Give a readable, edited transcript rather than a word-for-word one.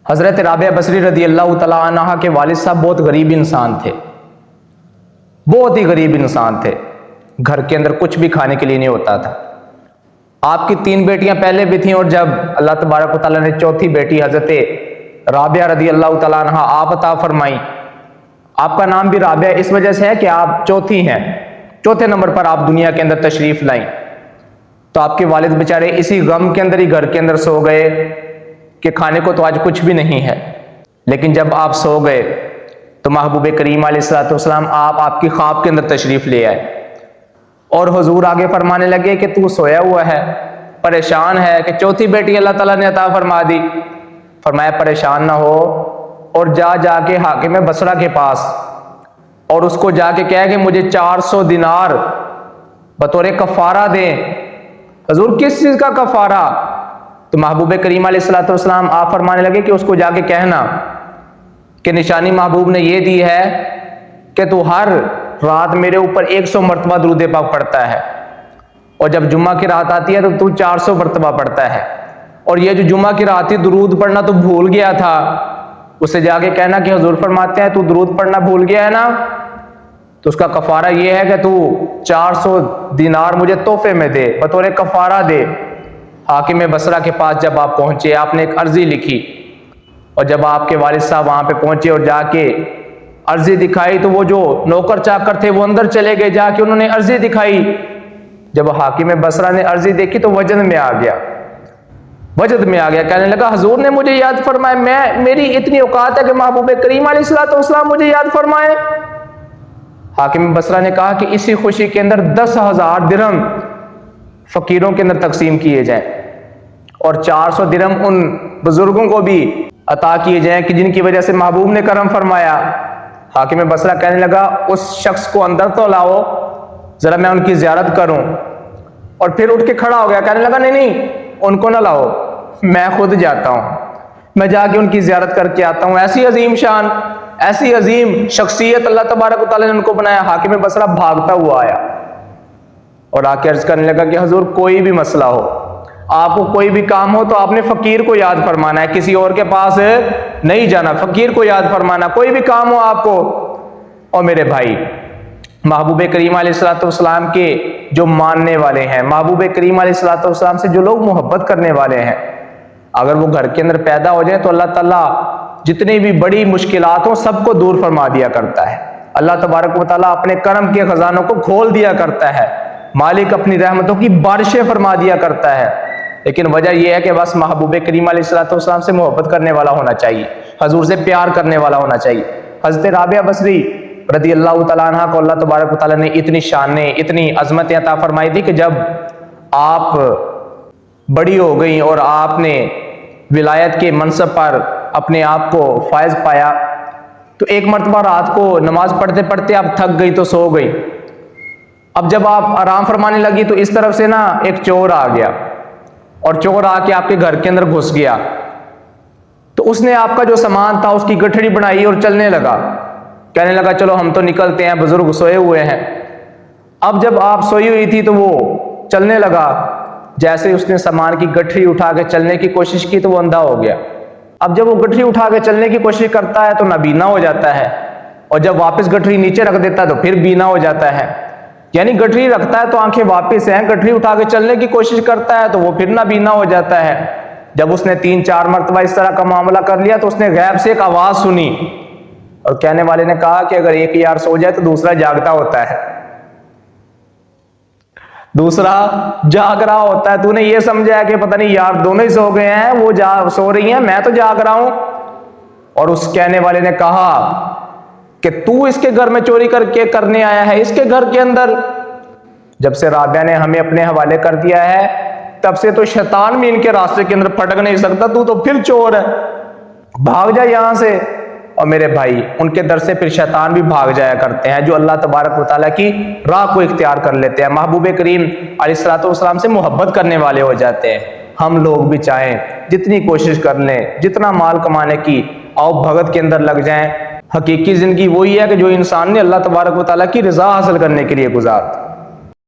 حضرت رابعہ بصری رضی اللہ تعالیٰ عنہ کے والد صاحب بہت غریب انسان تھے، بہت ہی غریب انسان تھے۔ گھر کے اندر کچھ بھی کھانے کے لیے نہیں ہوتا تھا۔ آپ کی 3 بیٹیاں پہلے بھی تھیں، اور جب اللہ تبارک و تعالیٰ نے چوتھی بیٹی حضرت رابعہ رضی اللہ تعالیٰ عنہ آپ عطا فرمائی۔ آپ کا نام بھی رابعہ اس وجہ سے ہے کہ آپ چوتھی ہیں، چوتھے نمبر پر آپ دنیا کے اندر تشریف لائیں۔ تو آپ کے والد بیچارے اسی غم کے اندر ہی گھر کے اندر سو گئے کہ کھانے کو تو آج کچھ بھی نہیں ہے۔ لیکن جب آپ سو گئے تو محبوب کریم علیہ الصلوۃ والسلام آپ کی خواب کے اندر تشریف لے آئے، اور حضور آگے فرمانے لگے کہ تو سویا ہوا ہے، پریشان ہے کہ چوتھی بیٹی اللہ تعالیٰ نے عطا فرما دی۔ فرمایا پریشان نہ ہو، اور جا کے حاکم بصرہ کے پاس اور اس کو جا کے کہے کہ مجھے 400 دینار بطور کفارہ دیں۔ حضور کس چیز کا کفارہ؟ تو محبوب کریم علیہ الصلوۃ والسلام آپ فرمانے لگے کہ اس کو جا کے کہنا کہ نشانی محبوب نے یہ دی ہے کہ تو ہر رات میرے اوپر 100 مرتبہ درود پاک پڑھتا ہے، اور جب جمعہ کی رات آتی ہے تو 400 مرتبہ پڑھتا ہے، اور یہ جو جمعہ کی رات تھی درود پڑھنا تو بھول گیا تھا، اسے جا کے کہنا کہ حضور فرماتے ہیں تو درود پڑھنا بھول گیا ہے نا، تو اس کا کفارہ یہ ہے کہ تو 400 دینار مجھے تحفے میں دے، بطور کفارہ دے۔ حاکم بصرہ کے پاس جب آپ پہنچے، آپ نے ایک عرضی لکھی، اور جب آپ کے والد صاحب وہاں پہ پہنچے اور جا کے عرضی دکھائی تو وہ جو نوکر چاکر تھے وہ اندر چلے گئے، جا کے انہوں نے عرضی دکھائی۔ جب حاکم بصرہ نے عرضی دیکھی تو وجد میں آ گیا، کہنے لگا حضور نے مجھے یاد فرمایا، میری اتنی اوقات ہے کہ محبوب کریم علیہ الصلوۃ والسلام مجھے یاد فرمائے۔ حاکم بصرہ نے کہا کہ اسی خوشی کے اندر 10,000 درہم فقیروں کے اندر تقسیم کیے جائیں، اور 400 درہم ان بزرگوں کو بھی عطا کیے جائیں کہ جن کی وجہ سے محبوب نے کرم فرمایا۔ حاکم بصرہ کہنے لگا اس شخص کو اندر تو لاؤ، ذرا میں ان کی زیارت کروں، اور پھر اٹھ کے کھڑا ہو گیا، کہنے لگا نہیں ان کو نہ لاؤ، میں خود جاتا ہوں، میں جا کے ان کی زیارت کر کے آتا ہوں۔ ایسی عظیم شان، ایسی عظیم شخصیت اللہ تبارک و تعالیٰ نے ان کو بنایا۔ حاکم بصرہ بھاگتا ہوا آیا اور آ کے عرض کرنے لگا کہ حضور کوئی بھی مسئلہ ہو، آپ کو کوئی بھی کام ہو تو آپ نے فقیر کو یاد فرمانا ہے، کسی اور کے پاس نہیں جانا، فقیر کو یاد فرمانا، کوئی بھی کام ہو آپ کو۔ اور میرے بھائی، محبوب کریم علیہ الصلوۃ والسلام کے جو ماننے والے ہیں، محبوب کریم علیہ الصلوۃ والسلام سے جو لوگ محبت کرنے والے ہیں، اگر وہ گھر کے اندر پیدا ہو جائیں تو اللہ تعالیٰ جتنی بھی بڑی مشکلات ہوں سب کو دور فرما دیا کرتا ہے۔ اللہ تبارک و تعالیٰ اپنے کرم کے خزانوں کو کھول دیا کرتا ہے، مالک اپنی رحمتوں کی بارشیں فرما دیا کرتا ہے۔ لیکن وجہ یہ ہے کہ بس محبوب کریم علیہ الصلوۃ والسلام سے محبت کرنے والا ہونا چاہیے، حضور سے پیار کرنے والا ہونا چاہیے۔ حضرت رابعہ بصری رضی اللہ تعالیٰ عنہ کو اللہ تبارک و تعالیٰ نے اتنی شانیں، اتنی عظمتیں عطا فرمائی تھی کہ جب آپ بڑی ہو گئیں اور آپ نے ولایت کے منصب پر اپنے آپ کو فائز پایا، تو ایک مرتبہ رات کو نماز پڑھتے پڑھتے آپ تھک گئی تو سو گئی۔ اب جب آپ آرام فرمانے لگی تو اس طرف سے نا ایک چور آ گیا، اور چور آ کے آپ کے گھر کے اندر گھس گیا، تو اس نے آپ کا جو سامان تھا اس کی گٹھڑی بنائی اور چلنے لگا، کہنے لگا چلو ہم تو نکلتے ہیں، بزرگ سوئے ہوئے ہیں۔ اب جب آپ سوئی ہوئی تھی تو وہ چلنے لگا، جیسے اس نے سامان کی گٹھڑی اٹھا کے چلنے کی کوشش کی تو وہ اندھا ہو گیا۔ اب جب وہ گٹھڑی اٹھا کے چلنے کی کوشش کرتا ہے تو نابینا ہو جاتا ہے، اور جب واپس گٹھڑی نیچے رکھ دیتا ہے تو پھر بینا ہو جاتا ہے۔ یعنی گٹھڑی رکھتا ہے تو آنکھیں واپس ہیں، گٹھڑی اٹھا کے چلنے کی کوشش کرتا ہے تو وہ پھر نابینا ہو جاتا ہے۔ جب اس نے 3-4 مرتبہ اس طرح کا معاملہ کر لیا تو اس نے غیب سے ایک آواز سنی، اور کہنے والے نے کہا کہ اگر ایک یار سو جائے تو دوسرا جاگتا ہوتا ہے، دوسرا جاگ رہا ہوتا ہے۔ تو نے یہ سمجھا ہے کہ پتہ نہیں یار دونوں ہی سو گئے ہیں، وہ سو رہی ہیں، میں تو جاگ رہا ہوں۔ اور اس کہنے والے نے کہا کہ تو اس کے گھر میں چوری کر کے کرنے آیا ہے، اس کے گھر کے اندر؟ جب سے رابعہ نے ہمیں اپنے حوالے کر دیا ہے تب سے تو شیطان بھی ان کے راستے کے اندر پھٹک نہیں سکتا، تو پھر چور ہے، بھاگ جا یہاں سے۔ اور میرے بھائی، ان کے در سے پھر شیطان بھی بھاگ جایا کرتے ہیں جو اللہ تبارک و تعالیٰ کی راہ کو اختیار کر لیتے ہیں، محبوب کریم علیہ الصلوۃ والسلام سے محبت کرنے والے ہو جاتے ہیں۔ ہم لوگ بھی چاہیں جتنی کوشش کر لیں، جتنا مال کمانے کی، آؤ بھگت کے اندر لگ جائیں۔ حقیقی زندگی وہی ہے کہ جو انسان نے اللہ تبارک و تعالیٰ کی رضا حاصل کرنے کے لیے گزار